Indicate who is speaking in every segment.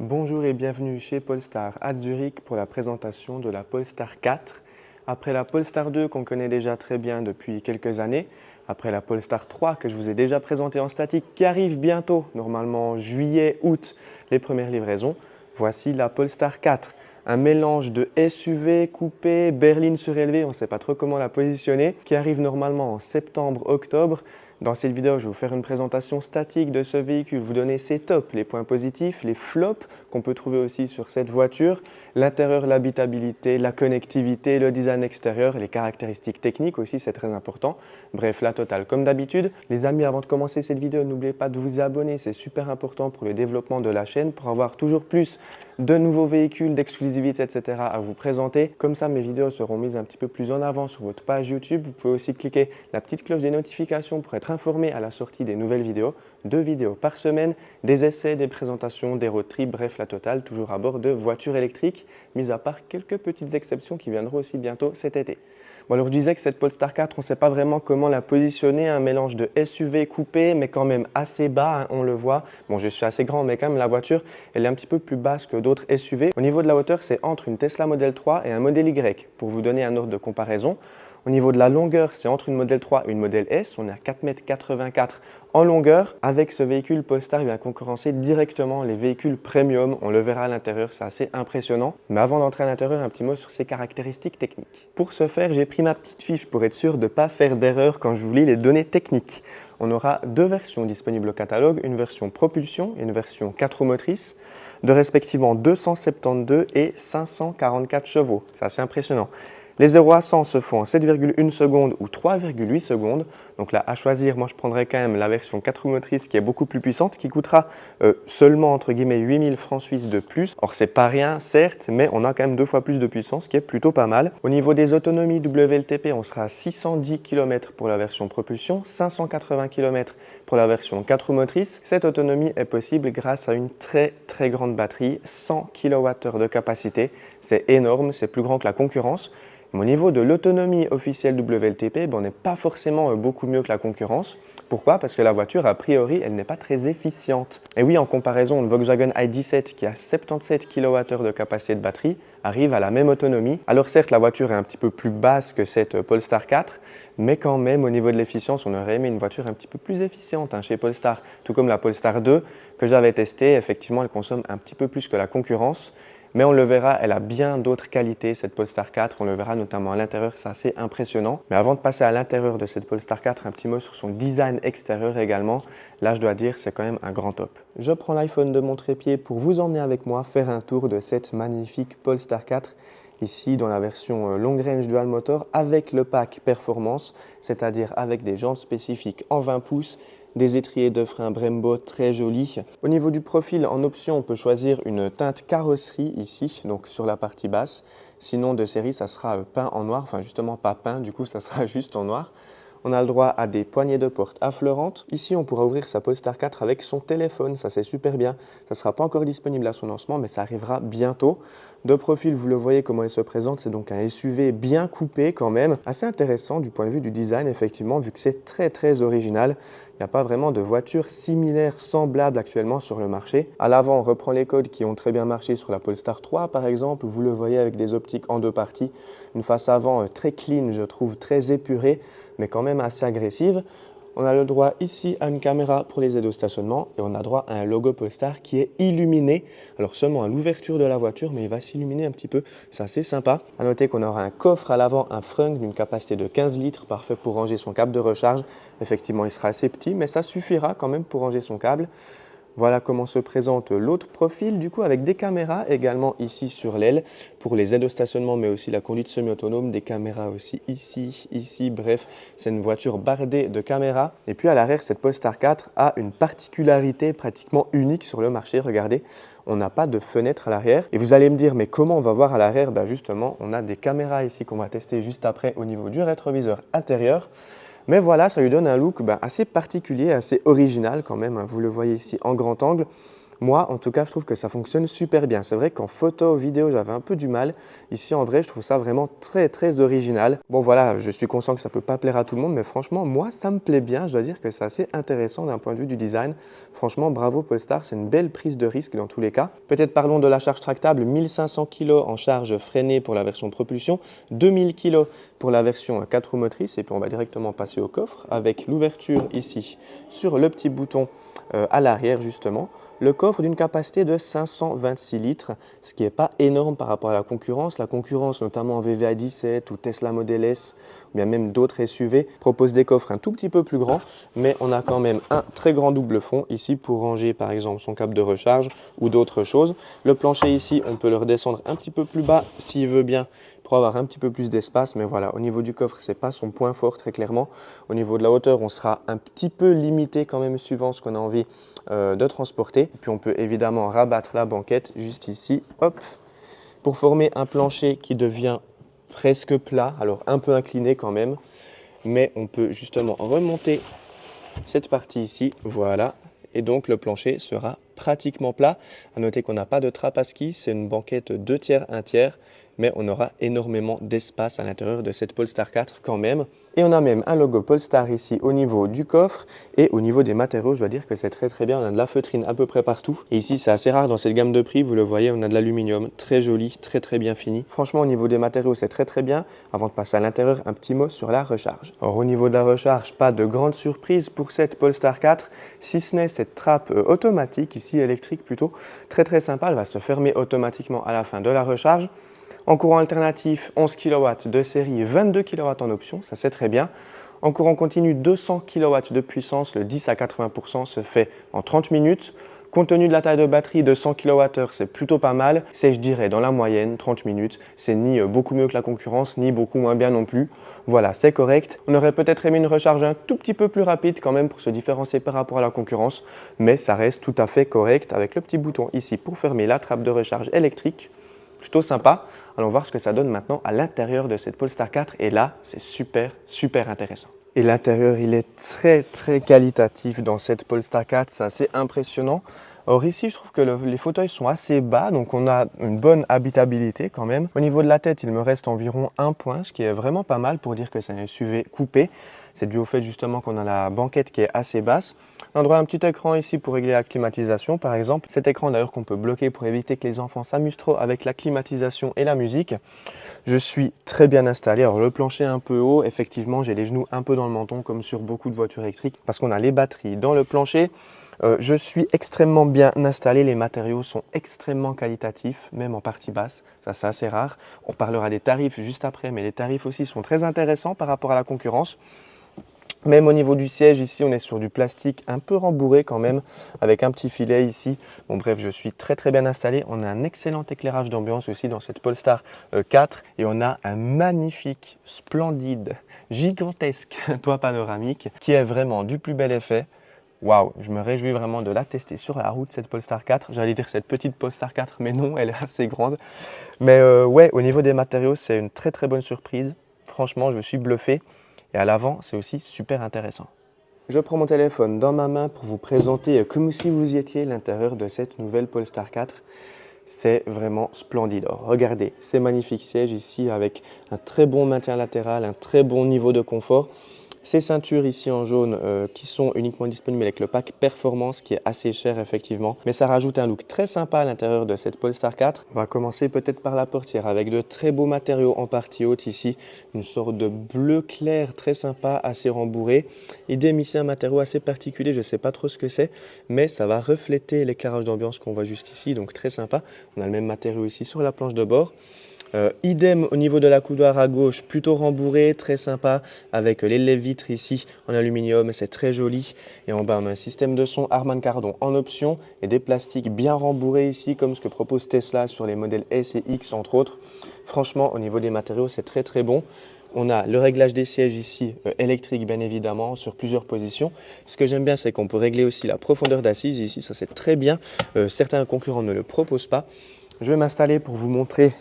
Speaker 1: Bonjour et bienvenue chez Polestar à Zurich pour la présentation de la Polestar 4. Après la Polestar 2 qu'on connaît déjà très bien depuis quelques années, après la Polestar 3 que je vous ai déjà présentée en statique qui arrive bientôt, normalement en juillet, août, les premières livraisons, voici la Polestar 4. Un mélange de SUV, coupé, berline surélevée, on ne sait pas trop comment la positionner, qui arrive normalement en septembre-octobre. Dans cette vidéo, je vais vous faire une présentation statique de ce véhicule, vous donner ses tops, les points positifs, les flops qu'on peut trouver aussi sur cette voiture, l'intérieur, l'habitabilité, la connectivité, le design extérieur, les caractéristiques techniques aussi, c'est très important. Bref, la totale comme d'habitude. Les amis, avant de commencer cette vidéo, n'oubliez pas de vous abonner, c'est super important pour le développement de la chaîne, pour avoir toujours plus de nouveaux véhicules, d'exclusivité, etc. à vous présenter. Comme ça, mes vidéos seront mises un petit peu plus en avant sur votre page YouTube. Vous pouvez aussi cliquer la petite cloche des notifications pour être informé à la sortie des nouvelles vidéos. 2 vidéos par semaine, des essais, des présentations, des road trips, bref la totale, toujours à bord de voitures électriques, mis à part quelques petites exceptions qui viendront aussi bientôt cet été. Bon, alors je disais que cette Polestar 4, on ne sait pas vraiment comment la positionner, un mélange de SUV coupé, mais quand même assez bas, hein, on le voit. Bon, je suis assez grand, mais quand même la voiture, elle est un petit peu plus basse que d'autres SUV. Au niveau de la hauteur, c'est entre une Tesla Model 3 et un Model Y, pour vous donner un ordre de comparaison. Au niveau de la longueur, c'est entre une Model 3 et une Model S. On est à 4,84 m en longueur. Avec ce véhicule, Polestar vient concurrencer directement les véhicules premium. On le verra à l'intérieur, c'est assez impressionnant. Mais avant d'entrer à l'intérieur, un petit mot sur ses caractéristiques techniques. Pour ce faire, j'ai pris ma petite fiche pour être sûr de ne pas faire d'erreur quand je vous lis les données techniques. On aura 2 versions disponibles au catalogue, une version propulsion et une version 4 roues motrices, de respectivement 272 et 544 chevaux. C'est assez impressionnant. Les 0 à 100 se font en 7,1 secondes ou 3,8 secondes. Donc là, à choisir, moi je prendrais quand même la version 4 roues motrices qui est beaucoup plus puissante, qui coûtera seulement entre guillemets 8000 francs suisses de plus. Or, c'est pas rien, certes, mais on a quand même 2 fois plus de puissance, ce qui est plutôt pas mal. Au niveau des autonomies WLTP, on sera à 610 km pour la version propulsion, 580 km pour la version 4 roues motrices. Cette autonomie est possible grâce à une très grande batterie, 100 kWh de capacité. C'est énorme, c'est plus grand que la concurrence. Mais au niveau de l'autonomie officielle WLTP, on n'est pas forcément beaucoup mieux que la concurrence. Pourquoi? Parce que la voiture, a priori, elle n'est pas très efficiente. Et oui, en comparaison, une Volkswagen ID.7 qui a 77 kWh de capacité de batterie arrive à la même autonomie. Alors certes, la voiture est un petit peu plus basse que cette Polestar 4, mais quand même, au niveau de l'efficience, on aurait aimé une voiture un petit peu plus efficiente chez Polestar. Tout comme la Polestar 2 que j'avais testée, effectivement, elle consomme un petit peu plus que la concurrence. Mais on le verra, elle a bien d'autres qualités, cette Polestar 4. On le verra notamment à l'intérieur, c'est assez impressionnant. Mais avant de passer à l'intérieur de cette Polestar 4, un petit mot sur son design extérieur également. Là, je dois dire, c'est quand même un grand top. Je prends l'iPhone de mon trépied pour vous emmener avec moi faire un tour de cette magnifique Polestar 4. Ici, dans la version Long Range Dual Motor avec le pack Performance, c'est-à-dire avec des jantes spécifiques en 20 pouces, des étriers de frein Brembo très jolis. Au niveau du profil, en option, on peut choisir une teinte carrosserie ici, donc sur la partie basse. Sinon, de série, ça sera peint en noir, enfin justement pas peint, du coup ça sera juste en noir. On a le droit à des poignées de porte affleurantes. Ici, on pourra ouvrir sa Polestar 4 avec son téléphone, ça c'est super bien. Ça ne sera pas encore disponible à son lancement, mais ça arrivera bientôt. De profil, vous le voyez comment il se présente, c'est donc un SUV bien coupé quand même. Assez intéressant du point de vue du design, effectivement, vu que c'est très original. Il n'y a pas vraiment de voiture similaire, semblable actuellement sur le marché. À l'avant, on reprend les codes qui ont très bien marché sur la Polestar 3 par exemple. Vous le voyez avec des optiques en 2 parties. Une face avant très clean, je trouve très épurée, mais quand même assez agressive. On a le droit ici à une caméra pour les aides au stationnement et on a droit à un logo Polestar qui est illuminé. Alors seulement à l'ouverture de la voiture, mais il va s'illuminer un petit peu, c'est assez sympa. À noter qu'on aura un coffre à l'avant, un frunk d'une capacité de 15 litres, parfait pour ranger son câble de recharge. Effectivement, il sera assez petit, mais ça suffira quand même pour ranger son câble. Voilà comment se présente l'autre profil, du coup avec des caméras également ici sur l'aile pour les aides au stationnement mais aussi la conduite semi-autonome, des caméras aussi ici, bref, c'est une voiture bardée de caméras. Et puis à l'arrière, cette Polestar 4 a une particularité pratiquement unique sur le marché, regardez. On n'a pas de fenêtre à l'arrière. Et vous allez me dire, mais comment on va voir à l'arrière? Justement, on a des caméras ici qu'on va tester juste après au niveau du rétroviseur intérieur. Mais voilà, ça lui donne un look assez particulier, assez original quand même. Vous le voyez ici en grand angle. Moi, en tout cas, je trouve que ça fonctionne super bien. C'est vrai qu'en photo, vidéo, j'avais un peu du mal. Ici, en vrai, je trouve ça vraiment très, très original. Bon, voilà, je suis conscient que ça ne peut pas plaire à tout le monde, mais franchement, moi, ça me plaît bien. Je dois dire que c'est assez intéressant d'un point de vue du design. Franchement, bravo Polestar, c'est une belle prise de risque dans tous les cas. Peut-être parlons de la charge tractable, 1500 kg en charge freinée pour la version propulsion, 2000 kg pour la version 4 roues motrices. Et puis, on va directement passer au coffre avec l'ouverture ici sur le petit bouton à l'arrière, justement. Le coffre d'une capacité de 526 litres, ce qui n'est pas énorme par rapport à la concurrence. La concurrence, notamment en VVA 17 ou Tesla Model S, ou bien même d'autres SUV, propose des coffres un tout petit peu plus grands, mais on a quand même un très grand double fond ici pour ranger par exemple son câble de recharge ou d'autres choses. Le plancher ici, on peut le redescendre un petit peu plus bas s'il veut bien pour avoir un petit peu plus d'espace, mais voilà, au niveau du coffre, ce n'est pas son point fort très clairement. Au niveau de la hauteur, on sera un petit peu limité quand même suivant ce qu'on a envie de transporter. Puis on peut évidemment rabattre la banquette juste ici, hop, pour former un plancher qui devient presque plat, alors un peu incliné quand même, mais on peut justement remonter cette partie ici, voilà, et donc le plancher sera pratiquement plat. À noter qu'on n'a pas de trappe à ski, c'est une banquette 2 tiers, 1 tiers, mais on aura énormément d'espace à l'intérieur de cette Polestar 4 quand même. Et on a même un logo Polestar ici au niveau du coffre et au niveau des matériaux, je dois dire que c'est très bien. On a de la feutrine à peu près partout. Et ici, c'est assez rare dans cette gamme de prix, vous le voyez, on a de l'aluminium très joli, très bien fini. Franchement, au niveau des matériaux, c'est très bien. Avant de passer à l'intérieur, un petit mot sur la recharge. Alors au niveau de la recharge, pas de grande surprise pour cette Polestar 4, si ce n'est cette trappe automatique, ici électrique plutôt, très sympa. Elle va se fermer automatiquement à la fin de la recharge. En courant alternatif, 11 kW de série, 22 kW en option, ça c'est très bien. En courant continu, 200 kW de puissance, le 10 à 80% se fait en 30 minutes. Compte tenu de la taille de batterie de 100 kWh, c'est plutôt pas mal. C'est, je dirais, dans la moyenne, 30 minutes. C'est ni beaucoup mieux que la concurrence, ni beaucoup moins bien non plus. Voilà, c'est correct. On aurait peut-être aimé une recharge un tout petit peu plus rapide quand même pour se différencier par rapport à la concurrence, mais ça reste tout à fait correct avec le petit bouton ici pour fermer la trappe de recharge électrique. Plutôt sympa. Allons voir ce que ça donne maintenant à l'intérieur de cette Polestar 4 et là, c'est super intéressant. Et l'intérieur, il est très qualitatif dans cette Polestar 4, c'est assez impressionnant. Or ici, je trouve que les fauteuils sont assez bas, donc on a une bonne habitabilité quand même. Au niveau de la tête, il me reste environ un point, ce qui est vraiment pas mal pour dire que c'est un SUV coupé. C'est dû au fait justement qu'on a la banquette qui est assez basse. On aura un petit écran ici pour régler la climatisation par exemple. Cet écran d'ailleurs qu'on peut bloquer pour éviter que les enfants s'amusent trop avec la climatisation et la musique. Je suis très bien installé. Alors le plancher est un peu haut, effectivement j'ai les genoux un peu dans le menton comme sur beaucoup de voitures électriques parce qu'on a les batteries dans le plancher. Je suis extrêmement bien installé, les matériaux sont extrêmement qualitatifs, même en partie basse, ça c'est assez rare. On parlera des tarifs juste après, mais les tarifs aussi sont très intéressants par rapport à la concurrence. Même au niveau du siège, ici, on est sur du plastique un peu rembourré quand même, avec un petit filet ici. Bon bref, je suis très bien installé. On a un excellent éclairage d'ambiance aussi dans cette Polestar 4 et on a un magnifique, splendide, gigantesque toit panoramique qui est vraiment du plus bel effet. Waouh, je me réjouis vraiment de la tester sur la route, cette Polestar 4. J'allais dire cette petite Polestar 4, mais non, elle est assez grande. Mais ouais, au niveau des matériaux, c'est une très bonne surprise. Franchement, je suis bluffé. Et à l'avant, c'est aussi super intéressant. Je prends mon téléphone dans ma main pour vous présenter comme si vous y étiez l'intérieur de cette nouvelle Polestar 4. C'est vraiment splendide. Alors, regardez ces magnifiques sièges ici avec un très bon maintien latéral, un très bon niveau de confort. Ces ceintures ici en jaune qui sont uniquement disponibles avec le pack Performance qui est assez cher effectivement. Mais ça rajoute un look très sympa à l'intérieur de cette Polestar 4. On va commencer peut-être par la portière avec de très beaux matériaux en partie haute ici. Une sorte de bleu clair très sympa, assez rembourré. Idem ici un matériau assez particulier, je ne sais pas trop ce que c'est. Mais ça va refléter l'éclairage d'ambiance qu'on voit juste ici, donc très sympa. On a le même matériau ici sur la planche de bord. Idem au niveau de la coudoir à gauche, plutôt rembourré, très sympa, avec les lèvres-vitres ici en aluminium, c'est très joli. Et en bas, on a un système de son Harman Kardon en option et des plastiques bien rembourrés ici, comme ce que propose Tesla sur les modèles S et X entre autres. Franchement, au niveau des matériaux, c'est très bon. On a le réglage des sièges ici, électrique bien évidemment, sur plusieurs positions. Ce que j'aime bien, c'est qu'on peut régler aussi la profondeur d'assise ici, ça c'est très bien. Certains concurrents ne le proposent pas. Je vais m'installer pour vous montrer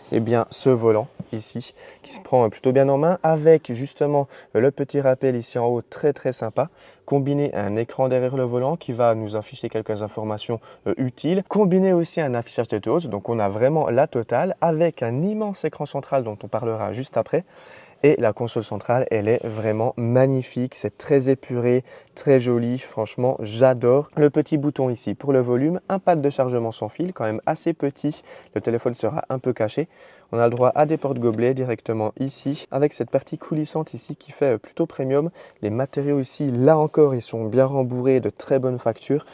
Speaker 1: ce volant. ici qui se prend plutôt bien en main avec justement le petit rappel ici en haut très très sympa, combiné à un écran derrière le volant qui va nous afficher quelques informations utiles, combiné aussi à un affichage tête haute. Donc on a vraiment la totale avec un immense écran central dont on parlera juste après. Et la console centrale, elle est vraiment magnifique, c'est très épuré, très joli, franchement j'adore. Le petit bouton ici pour le volume, un pad de chargement sans fil, quand même assez petit, le téléphone sera un peu caché. On a le droit à des porte-gobelets directement ici, avec cette partie coulissante ici qui fait plutôt premium. Les matériaux ici, là encore, ils sont bien rembourrés, de très bonne facture.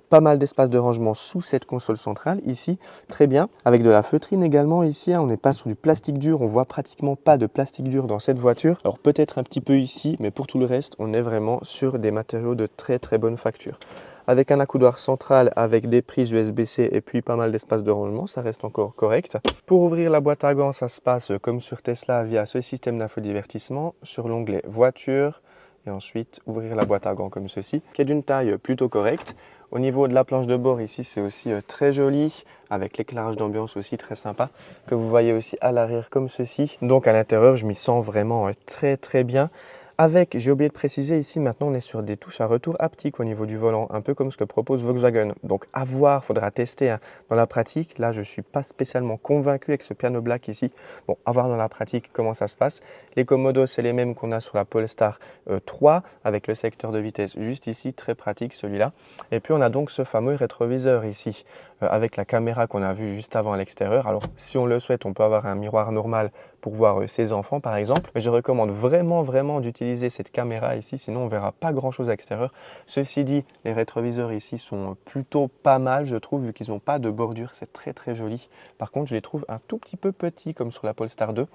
Speaker 1: Pas mal d'espace de rangement sous cette console centrale ici, très bien, avec de la feutrine également ici, on n'est pas sur du plastique dur, on voit pratiquement pas de plastique dur dans cette voiture, alors peut-être un petit peu ici, mais pour tout le reste, on est vraiment sur des matériaux de très très bonne facture. Avec un accoudoir central avec des prises USB-C et puis pas mal d'espace de rangement, ça reste encore correct. Pour ouvrir la boîte à gants, ça se passe comme sur Tesla via ce système d'infodivertissement sur l'onglet voiture et ensuite ouvrir la boîte à gants comme ceci, qui est d'une taille plutôt correcte. Au niveau de la planche de bord ici, c'est aussi très joli, avec l'éclairage d'ambiance aussi très sympa, que vous voyez aussi à l'arrière comme ceci. Donc à l'intérieur, je m'y sens vraiment très très bien. Avec, j'ai oublié de préciser ici, maintenant on est sur des touches à retour haptique au niveau du volant, un peu comme ce que propose Volkswagen. Donc à voir, faudra tester hein, dans la pratique. Là, je ne suis pas spécialement convaincu avec ce piano black ici. Bon, à voir dans la pratique comment ça se passe. Les commodos, c'est les mêmes qu'on a sur la Polestar 3, avec le secteur de vitesse juste ici, très pratique celui-là. Et puis on a donc ce fameux rétroviseur ici, avec la caméra qu'on a vue juste avant à l'extérieur. Alors si on le souhaite, on peut avoir un miroir normal pour voir ses enfants par exemple. Mais je recommande vraiment d'utiliser cette caméra ici, sinon on ne verra pas grand chose à l'extérieur. Ceci dit, les rétroviseurs ici sont plutôt pas mal, je trouve, vu qu'ils n'ont pas de bordure, c'est très très joli. Par contre, je les trouve un tout petit peu petits comme sur la Polestar 2.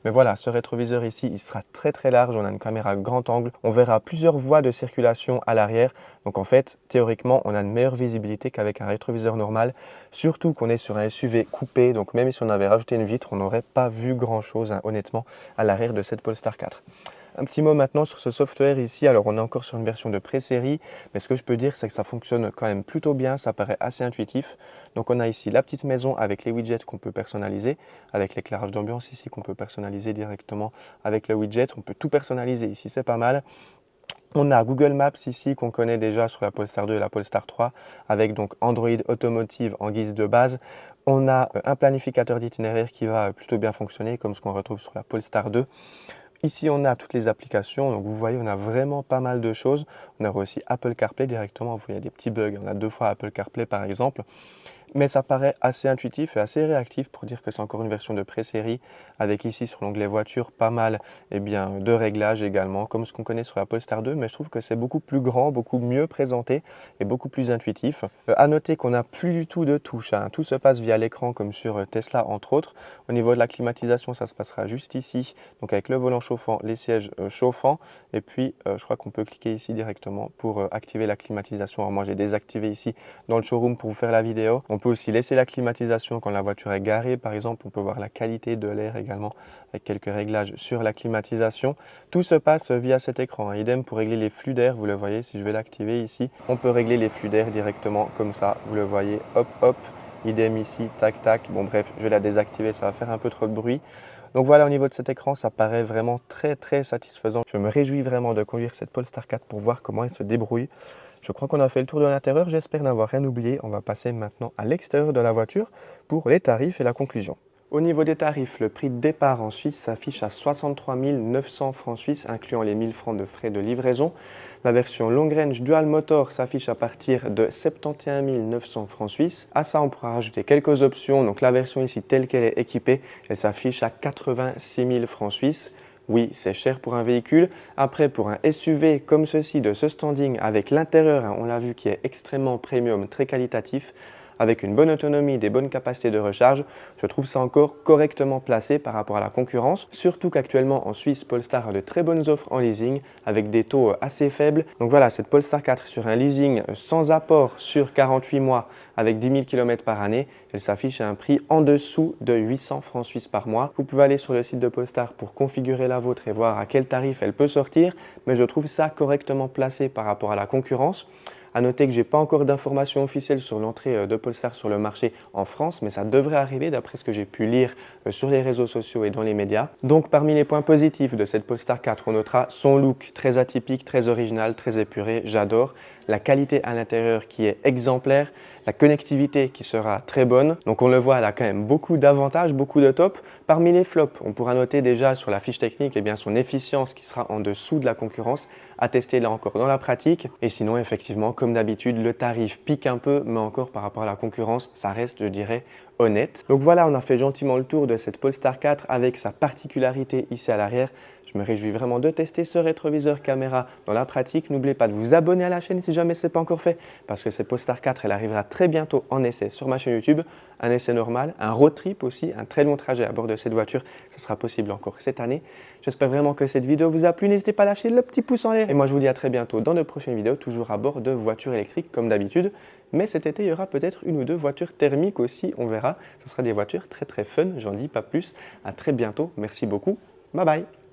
Speaker 1: Mais voilà, ce rétroviseur ici, il sera très très large, on a une caméra grand angle, on verra plusieurs voies de circulation à l'arrière. Donc en fait, théoriquement, on a une meilleure visibilité qu'avec un rétroviseur normal, surtout qu'on est sur un SUV coupé, donc même si on avait rajouté une vitre, on n'aurait pas vu grand chose, hein, honnêtement, à l'arrière de cette Polestar 4. Un petit mot maintenant sur ce software ici. Alors on est encore sur une version de pré-série, mais ce que je peux dire c'est que ça fonctionne quand même plutôt bien, ça paraît assez intuitif. Donc on a ici la petite maison avec les widgets qu'on peut personnaliser, avec l'éclairage d'ambiance ici qu'on peut personnaliser directement avec le widget. On peut tout personnaliser ici, c'est pas mal. On a Google Maps ici qu'on connaît déjà sur la Polestar 2 et la Polestar 3 avec donc Android Automotive en guise de base. On a un planificateur d'itinéraire qui va plutôt bien fonctionner comme ce qu'on retrouve sur la Polestar 2. Ici, on a toutes les applications, donc vous voyez, on a vraiment pas mal de choses. On a aussi Apple CarPlay directement, vous voyez, il y a des petits bugs. On a 2 fois Apple CarPlay par exemple. Mais ça paraît assez intuitif et assez réactif pour dire que c'est encore une version de pré-série avec ici sur l'onglet voiture pas mal de réglages également comme ce qu'on connaît sur la Polestar 2, mais je trouve que c'est beaucoup plus grand, beaucoup mieux présenté et beaucoup plus intuitif. À noter qu'on n'a plus du tout de touches, hein. Tout se passe via l'écran comme sur Tesla entre autres. Au niveau de la climatisation, ça se passera juste ici, donc avec le volant chauffant, les sièges chauffants et puis je crois qu'on peut cliquer ici directement pour activer la climatisation. Alors moi j'ai désactivé ici dans le showroom pour vous faire la vidéo. On peut aussi laisser la climatisation quand la voiture est garée. Par exemple, on peut voir la qualité de l'air également avec quelques réglages sur la climatisation. Tout se passe via cet écran, hein. Idem pour régler les flux d'air, vous le voyez, si je vais l'activer ici, on peut régler les flux d'air directement comme ça, vous le voyez, hop hop, idem ici, tac tac. Bon bref, je vais la désactiver, ça va faire un peu trop de bruit. Donc voilà, au niveau de cet écran, ça paraît vraiment très satisfaisant. Je me réjouis vraiment de conduire cette Polestar 4 pour voir comment elle se débrouille. Je crois qu'on a fait le tour de l'intérieur, j'espère n'avoir rien oublié. On va passer maintenant à l'extérieur de la voiture pour les tarifs et la conclusion. Au niveau des tarifs, le prix de départ en Suisse s'affiche à 63 900 francs suisses, incluant les 1000 francs de frais de livraison. La version Long Range Dual Motor s'affiche à partir de 71 900 francs suisses. À ça, on pourra rajouter quelques options. Donc la version ici, telle qu'elle est équipée, elle s'affiche à 86 000 francs suisses. Oui, c'est cher pour un véhicule. Après, pour un SUV comme ceci, de ce standing, avec l'intérieur, hein, on l'a vu, qui est extrêmement premium, très qualitatif, avec une bonne autonomie, des bonnes capacités de recharge, je trouve ça encore correctement placé par rapport à la concurrence. Surtout qu'actuellement en Suisse, Polestar a de très bonnes offres en leasing avec des taux assez faibles. Donc voilà, cette Polestar 4 sur un leasing sans apport sur 48 mois avec 10 000 km par année, elle s'affiche à un prix en dessous de 800 francs suisses par mois. Vous pouvez aller sur le site de Polestar pour configurer la vôtre et voir à quel tarif elle peut sortir, mais je trouve ça correctement placé par rapport à la concurrence. À noter que je n'ai pas encore d'informations officielles sur l'entrée de Polestar sur le marché en France, mais ça devrait arriver d'après ce que j'ai pu lire sur les réseaux sociaux et dans les médias. Donc parmi les points positifs de cette Polestar 4, on notera son look très atypique, très original, très épuré, j'adore. La qualité à l'intérieur qui est exemplaire, la connectivité qui sera très bonne. Donc on le voit, elle a quand même beaucoup d'avantages, beaucoup de top. Parmi les flops, on pourra noter déjà sur la fiche technique son efficience qui sera en dessous de la concurrence, à tester là encore dans la pratique. Et sinon, effectivement, comme d'habitude, le tarif pique un peu, mais encore par rapport à la concurrence, ça reste, je dirais, honnête. Donc voilà, on a fait gentiment le tour de cette Polestar 4 avec sa particularité ici à l'arrière. Je me réjouis vraiment de tester ce rétroviseur caméra dans la pratique. N'oubliez pas de vous abonner à la chaîne si jamais ce n'est pas encore fait, parce que cette Polestar 4, elle arrivera très bientôt en essai sur ma chaîne YouTube. Un essai normal, un road trip aussi, un très long trajet à bord de cette voiture. Ce sera possible encore cette année. J'espère vraiment que cette vidéo vous a plu. N'hésitez pas à lâcher le petit pouce en l'air. Et moi, je vous dis à très bientôt dans de prochaines vidéos, toujours à bord de voitures électriques comme d'habitude. Mais cet été, il y aura peut-être une ou deux voitures thermiques aussi, on verra. Ce sera des voitures très très fun, j'en dis pas plus. À très bientôt, merci beaucoup. Bye bye.